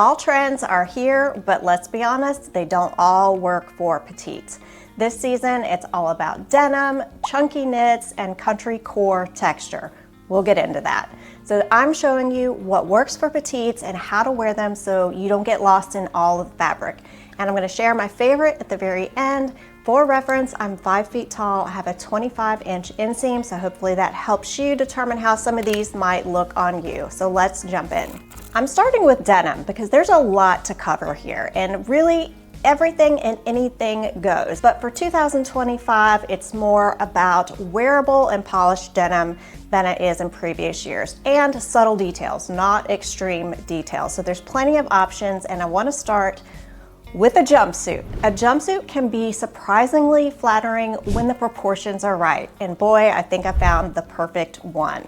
Fall trends are here, but let's be honest, they don't all work for petites. This season, it's all about denim, chunky knits, and country core texture. We'll get into that. So I'm showing you what works for petites and how to wear them so you don't get lost in all of the fabric. And I'm gonna share my favorite at the very end. For reference, I'm 5 feet tall. I have a 25-inch inseam, so hopefully that helps you determine how some of these might look on you. So let's jump in. I'm starting with denim because there's a lot to cover here, and really everything and anything goes. But for 2025, it's more about wearable and polished denim than it is in previous years, and subtle details, not extreme details. So there's plenty of options, and I want to start with a jumpsuit. A jumpsuit can be surprisingly flattering when the proportions are right. And boy, I think I found the perfect one.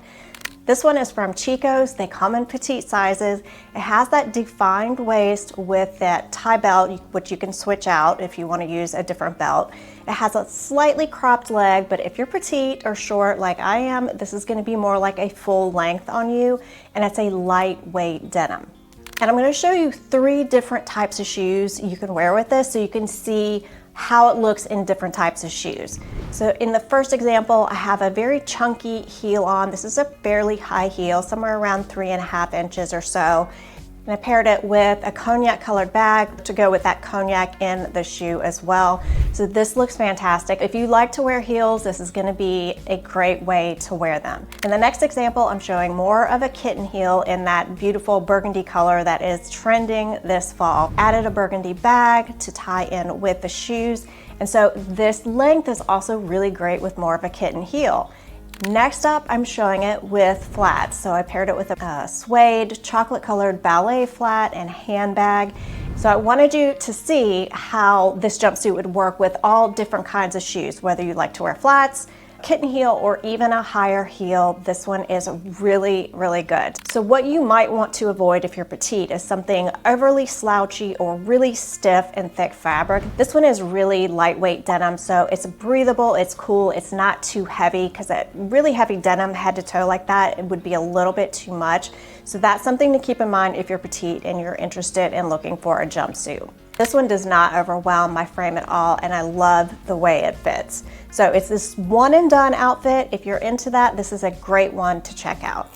This one is from Chico's. They come in petite sizes. It has that defined waist with that tie belt, which you can switch out if you want to use a different belt. It has a slightly cropped leg, but if you're petite or short like I am, this is going to be more like a full length on you, and it's a lightweight denim. And I'm going to show you 3 different types of shoes you can wear with this so you can see how it looks in different types of shoes. So in the first example, I have a very chunky heel on. This is a fairly high heel, somewhere around 3.5 inches or so. And I paired it with a cognac colored bag to go with that cognac in the shoe as well. So this looks fantastic. If you like to wear heels, this is gonna be a great way to wear them. In the next example, I'm showing more of a kitten heel in that beautiful burgundy color that is trending this fall. Added a burgundy bag to tie in with the shoes. And so this length is also really great with more of a kitten heel. Next up, I'm showing it with flats. So I paired it with a suede chocolate colored ballet flat and handbag. So I wanted you to see how this jumpsuit would work with all different kinds of shoes, whether you like to wear flats, kitten heel, or even a higher heel. This one is really, really good. So what you might want to avoid if you're petite is something overly slouchy or really stiff and thick fabric. This one is really lightweight denim, so it's breathable, it's cool, it's not too heavy, because that really heavy denim head to toe like that, it would be a little bit too much. So that's something to keep in mind if you're petite and you're interested in looking for a jumpsuit. This one does not overwhelm my frame at all, and I love the way it fits. So it's this one and done outfit. If you're into that, this is a great one to check out.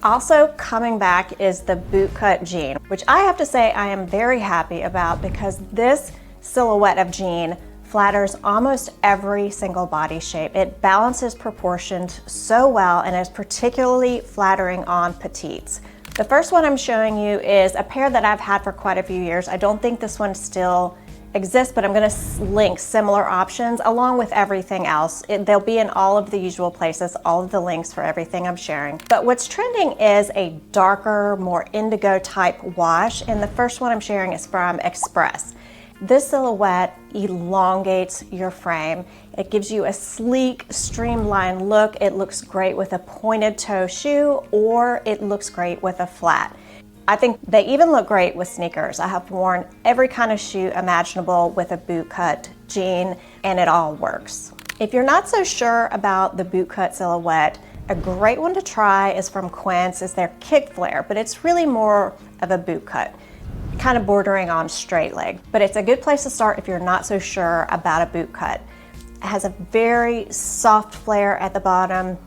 Also coming back is the bootcut jean, which I have to say I am very happy about because this silhouette of jean flatters almost every single body shape. It balances proportions so well and is particularly flattering on petites. The first one I'm showing you is a pair that I've had for quite a few years. I don't think this one still exists, but I'm gonna link similar options along with everything else. They'll be in all of the usual places, all of the links for everything I'm sharing. But what's trending is a darker, more indigo type wash, and the first one I'm sharing is from Express. This silhouette elongates your frame. It gives you a sleek, streamlined look. It looks great with a pointed toe shoe, or it looks great with a flat. I think they even look great with sneakers. I have worn every kind of shoe imaginable with a bootcut jean, and it all works. If you're not so sure about the bootcut silhouette, a great one to try is from Quince, is their kick flare, but it's really more of a bootcut, kind of bordering on straight leg. But it's a good place to start if you're not so sure about a bootcut. It has a very soft flare at the bottom,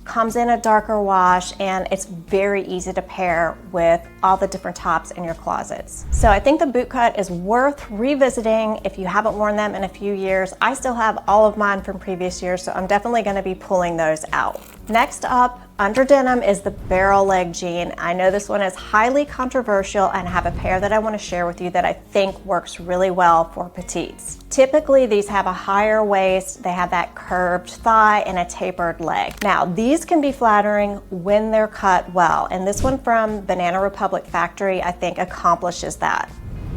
comes in a darker wash, and it's very easy to pair with all the different tops in your closets. So I think the bootcut is worth revisiting if you haven't worn them in a few years. I still have all of mine from previous years, so I'm definitely gonna be pulling those out. Next up, under denim, is the barrel leg jean. I know this one is highly controversial, and I have a pair that I want to share with you that I think works really well for petites. Typically, these have a higher waist, they have that curved thigh, and a tapered leg. Now, these can be flattering when they're cut well, and this one from Banana Republic Factory, I think, accomplishes that.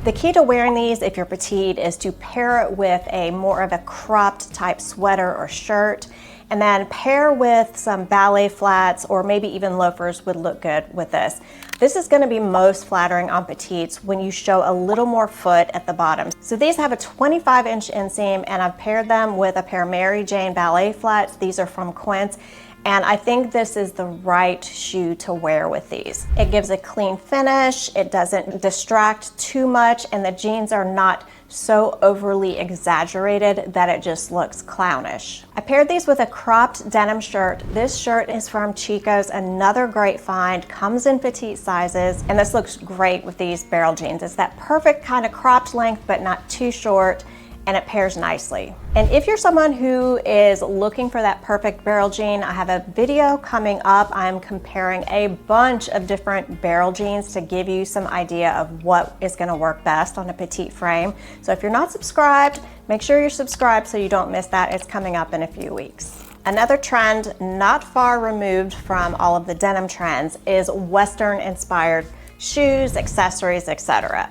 The key to wearing these, if you're petite, is to pair it with a more of a cropped type sweater or shirt, and then pair with some ballet flats, or maybe even loafers would look good with this. This is gonna be most flattering on petites when you show a little more foot at the bottom. So these have a 25-inch inseam, and I've paired them with a pair of Mary Jane ballet flats. These are from Quince, And I think this is the right shoe to wear with these. It gives a clean finish, it doesn't distract too much, and the jeans are not so overly exaggerated that it just looks clownish. I paired these with a cropped denim shirt. This shirt is from Chico's, another great find, comes in petite sizes, and this looks great with these barrel jeans. It's that perfect kind of cropped length, but not too short, and it pairs nicely. And if you're someone who is looking for that perfect barrel jean, I have a video coming up. I'm comparing a bunch of different barrel jeans to give you some idea of what is gonna work best on a petite frame. So if you're not subscribed, make sure you're subscribed so you don't miss that. It's coming up in a few weeks. Another trend not far removed from all of the denim trends is Western inspired shoes, accessories, etc.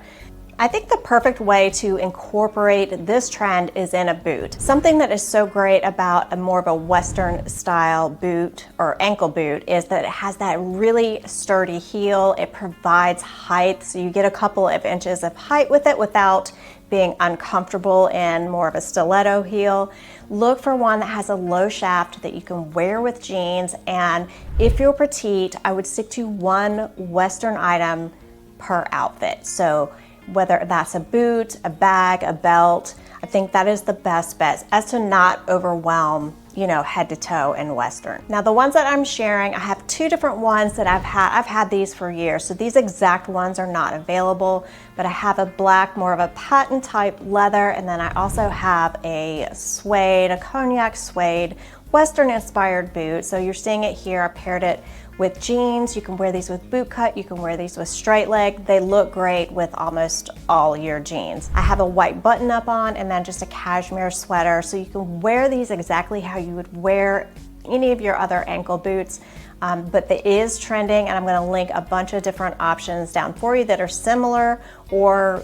I think the perfect way to incorporate this trend is in a boot. Something that is so great about a more of a Western style boot or ankle boot is that it has that really sturdy heel. It provides height, so you get a couple of inches of height with it without being uncomfortable in more of a stiletto heel. Look for one that has a low shaft that you can wear with jeans, and if you're petite, I would stick to one Western item per outfit. So whether that's a boot, a bag, a belt, I think that is the best bet as to not overwhelm, you know, head to toe in Western. Now the ones that I'm sharing, I have two different ones that I've had these for years. So these exact ones are not available, but I have a black, more of a patent type leather, and then I also have a suede, a cognac suede, Western inspired boot. So you're seeing it here. I paired it with jeans. You can wear these with bootcut, you can wear these with straight leg. They look great with almost all your jeans. I have a white button up on and then just a cashmere sweater. So you can wear these exactly how you would wear any of your other ankle boots. But it is trending, and I'm gonna link a bunch of different options down for you that are similar or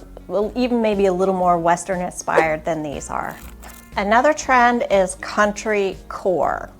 even maybe a little more Western inspired than these are. Another trend is country core.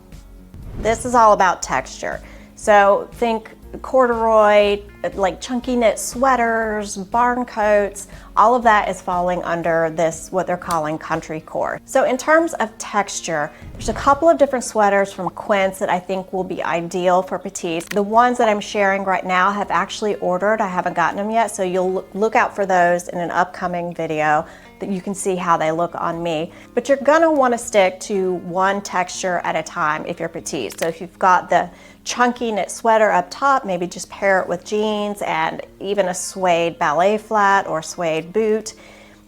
This is all about texture. So think corduroy, like chunky knit sweaters, barn coats, all of that is falling under this, what they're calling country core. So in terms of texture, there's a couple of different sweaters from Quince that I think will be ideal for petites. The ones that I'm sharing right now have actually ordered. I haven't gotten them yet, so you'll look out for those in an upcoming video that you can see how they look on me. But you're gonna wanna stick to one texture at a time if you're petite. So if you've got the chunky knit sweater up top, maybe just pair it with jeans and even a suede ballet flat or suede boot.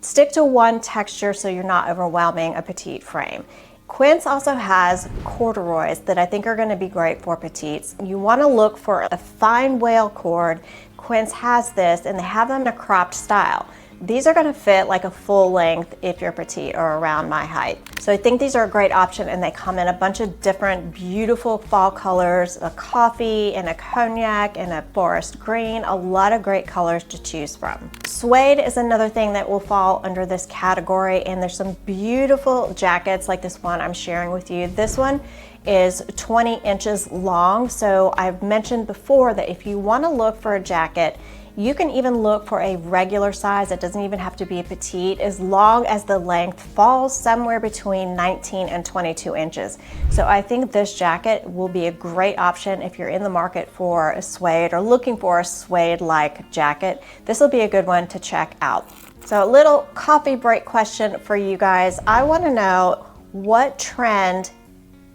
Stick to one texture so you're not overwhelming a petite frame. Quince also has corduroys that I think are gonna be great for petites. You wanna look for a fine wale cord. Quince has this, and they have them in a cropped style. These are gonna fit like a full length if you're petite or around my height. So I think these are a great option, and they come in a bunch of different beautiful fall colors, a coffee and a cognac and a forest green, a lot of great colors to choose from. Suede is another thing that will fall under this category, and there's some beautiful jackets like this one I'm sharing with you. This one is 20 inches long, so I've mentioned before that if you wanna look for a jacket, you can even look for a regular size. It doesn't even have to be a petite, as long as the length falls somewhere between 19 and 22 inches. So I think this jacket will be a great option if you're in the market for a suede or looking for a suede-like jacket. This will be a good one to check out. So a little coffee break question for you guys. I want to know what trend,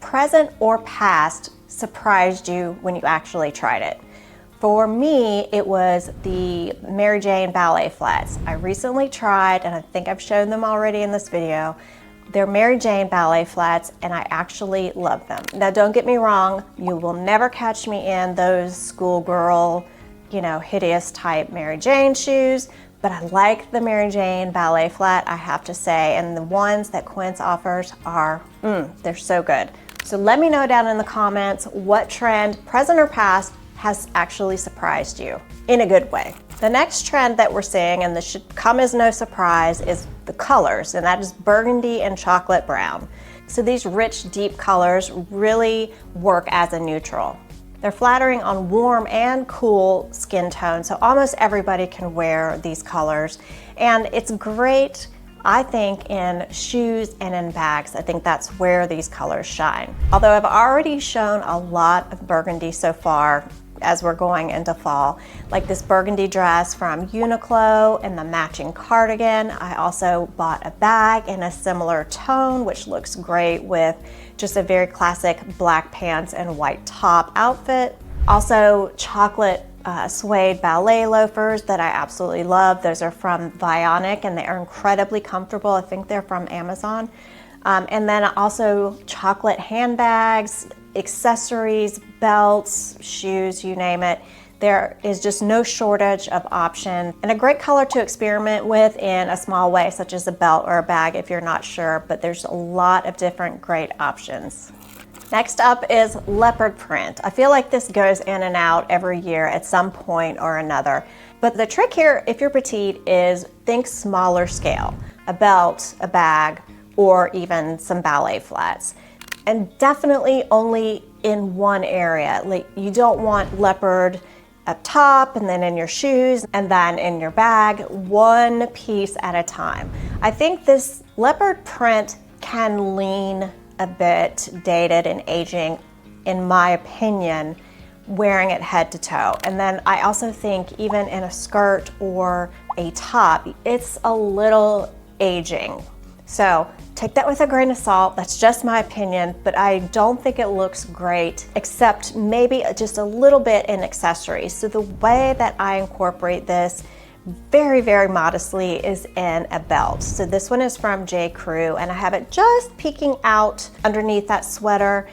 present or past, surprised you when you actually tried it. For me, it was the Mary Jane ballet flats. I recently tried, and I think I've shown them already in this video. They're Mary Jane ballet flats, and I actually love them. Now, don't get me wrong, you will never catch me in those schoolgirl, you know, hideous type Mary Jane shoes, but I like the Mary Jane ballet flat, I have to say, and the ones that Quince offers are, they're so good. So let me know down in the comments what trend, present or past, has actually surprised you in a good way. The next trend that we're seeing, and this should come as no surprise, is the colors, and that is burgundy and chocolate brown. So these rich, deep colors really work as a neutral. They're flattering on warm and cool skin tones, so almost everybody can wear these colors. And it's great I think in shoes and in bags, I think that's where these colors shine. Although I've already shown a lot of burgundy so far as we're going into fall, like this burgundy dress from Uniqlo and the matching cardigan. I also bought a bag in a similar tone, which looks great with just a very classic black pants and white top outfit. Also chocolate suede ballet loafers that I absolutely love. Those are from Vionic and they are incredibly comfortable. I think they're from Amazon. And then also chocolate handbags, accessories, belts, shoes, you name it. There is just no shortage of options and a great color to experiment with in a small way, such as a belt or a bag if you're not sure, but there's a lot of different great options. Next up is leopard print. I feel like this goes in and out every year at some point or another. But the trick here, if you're petite, is think smaller scale. A belt, a bag, or even some ballet flats. And definitely only in one area. Like, you don't want leopard up top and then in your shoes and then in your bag, one piece at a time. I think this leopard print can lean a bit dated and aging, in my opinion, wearing it head to toe. And then I also think even in a skirt or a top, it's a little aging. So take that with a grain of salt. That's just my opinion, but I don't think it looks great, except maybe just a little bit in accessories. So the way that I incorporate this very, very modestly is in a belt. So this one is from J. Crew and I have it just peeking out underneath that sweater.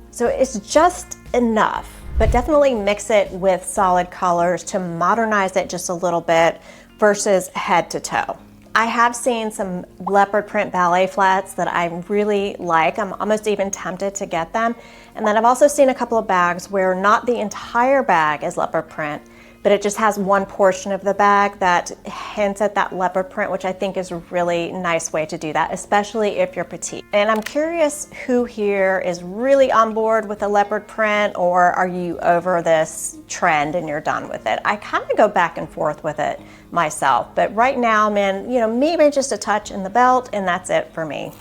So it's just enough, but definitely mix it with solid colors to modernize it just a little bit versus head to toe. I have seen some leopard print ballet flats that I really like. I'm almost even tempted to get them. And then I've also seen a couple of bags where not the entire bag is leopard print, but it just has one portion of the bag that hints at that leopard print, which I think is a really nice way to do that, especially if you're petite. And I'm curious who here is really on board with the leopard print, or are you over this trend and you're done with it? I kind of go back and forth with it myself, but right now I'm in, maybe just a touch in the belt and that's it for me.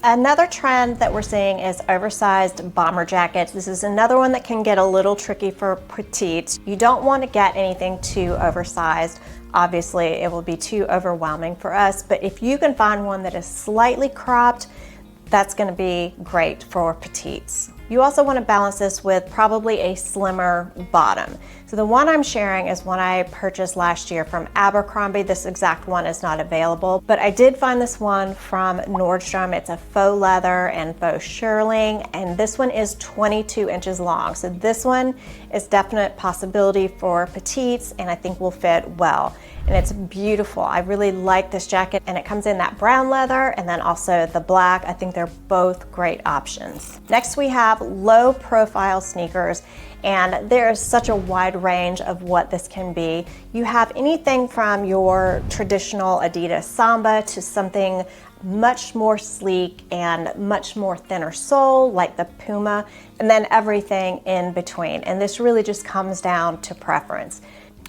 Another trend that we're seeing is oversized bomber jackets. This is another one that can get a little tricky for petites. You don't want to get anything too oversized. Obviously, it will be too overwhelming for us, but if you can find one that is slightly cropped, that's going to be great for petites. You also want to balance this with probably a slimmer bottom. So the one I'm sharing is one I purchased last year from Abercrombie. This exact one is not available, but I did find this one from Nordstrom. It's a faux leather and faux shearling, and this one is 22 inches long. So this one is definite possibility for petites, and I think will fit well. And it's beautiful. I really like this jacket, and it comes in that brown leather and then also the black. I think they're both great options. Next we have low profile sneakers, and there's such a wide range of what this can be. You have anything from your traditional Adidas Samba to something much more sleek and much more thinner sole like the Puma, and then everything in between. And this really just comes down to preference.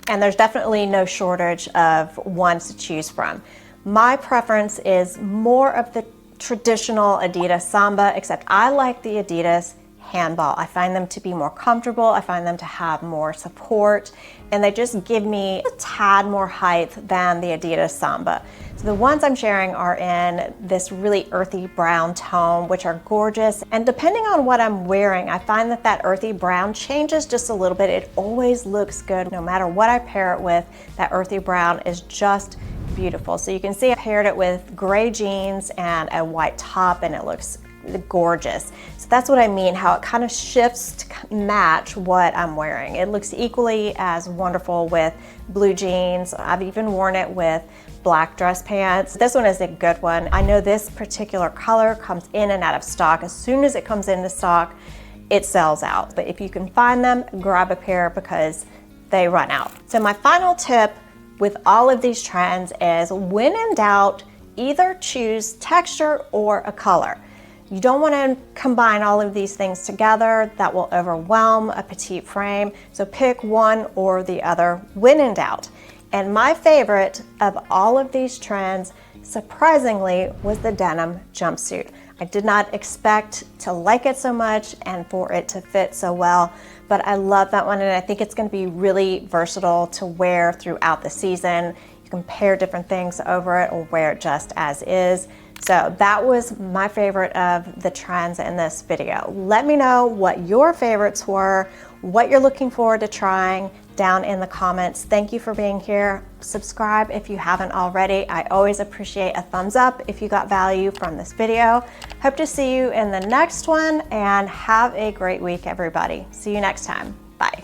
And there's definitely no shortage of ones to choose from. My preference is more of the traditional Adidas Samba, except I like the Adidas handball. I find them to be more comfortable. I find them to have more support, and they just give me a tad more height than the Adidas Samba. So the ones I'm sharing are in this really earthy brown tone, which are gorgeous. And depending on what I'm wearing, I find that that earthy brown changes just a little bit. It always looks good no matter what I pair it with. That earthy brown is just beautiful. So you can see I paired it with gray jeans and a white top, and it looks gorgeous. So that's what I mean, how it kind of shifts to match what I'm wearing. It looks equally as wonderful with blue jeans. I've even worn it with black dress pants. This one is a good one. I know this particular color comes in and out of stock. As soon as it comes into stock, it sells out. But if you can find them, grab a pair because they run out. So my final tip with all of these trends is, when in doubt, either choose texture or a color. You don't want to combine all of these things together. That will overwhelm a petite frame. So pick one or the other when in doubt. And my favorite of all of these trends surprisingly, was the denim jumpsuit. I did not expect to like it so much and for it to fit so well, but I love that one, and I think it's going to be really versatile to wear throughout the season. You can pair different things over it or wear it just as is. So that was my favorite of the trends in this video. Let me know what your favorites were, what you're looking forward to trying down in the comments. Thank you for being here. Subscribe if you haven't already. I always appreciate a thumbs up if you got value from this video. Hope to see you in the next one, and have a great week, everybody. See you next time. Bye.